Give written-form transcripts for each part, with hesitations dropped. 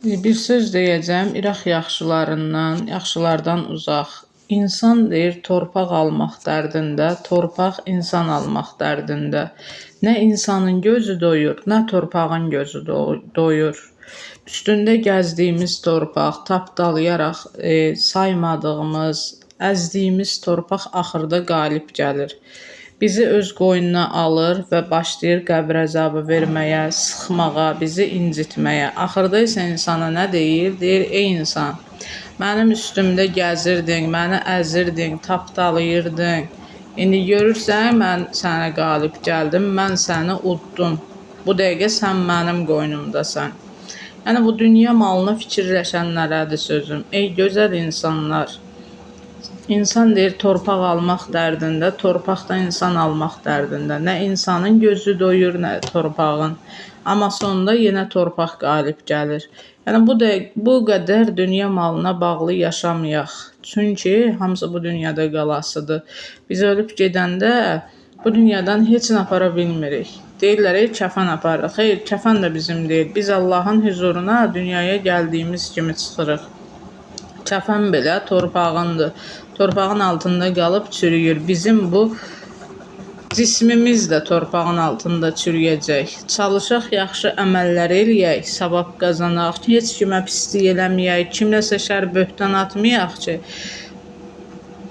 Bir söz deyəcəm, İraq yaxşılardan uzaq. İnsan deyir, torpaq almaq dərdində, torpaq insan almaq dərdində. Nə insanın gözü doyur, nə torpağın gözü doyur. Üstündə gəzdiyimiz torpaq, tapdalayaraq saymadığımız, əzdiyimiz torpaq axırda qalib gəlir. Bizi öz qoynuna alır və başlayır qəbr əzabı verməyə, sıxmağa, bizi incitməyə. Axırda isə insana nə deyir? Deyir, ey insan, mənim üstümdə gəzirdin, məni əzirdin, tapdalayırdın. İndi görürsən, mən sənə qalib gəldim, mən səni uddum. Bu dəqiqə sən mənim qoynumdasan. Yəni, bu dünya malını fikirləşənlərədir sözüm. Ey gözəl insanlar! İnsan deyir, torpaq almaq dərdində, torpaqda insan almaq dərdində. Nə insanın gözü doyur, nə torpağın. Amma sonunda yenə torpaq qalib gəlir. Yəni, bu qədər dünya malına bağlı yaşamayaq. Çünki hamısı bu dünyada qalasıdır. Biz ölüb gedəndə bu dünyadan heç nə apara bilmirik. Deyirlər, kəfən aparırıq. Xeyr, kəfən də bizim deyil. Biz Allahın huzuruna dünyaya gəldiyimiz kimi çıxırıq. Kəfən belə torpağındır. Torpağın altında qalıb çürüyür. Bizim bu cismimiz də torpağın altında çürüyəcək. Çalışaq, yaxşı əməllər eləyək, savab qazanaq, heç kimə pislik eləməyək, kimləsə şər böhtan atmayaq ki,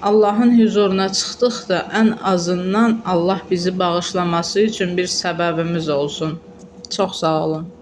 Allahın huzuruna çıxdıqda ən azından Allah bizi bağışlaması üçün bir səbəbimiz olsun. Çox sağ olun.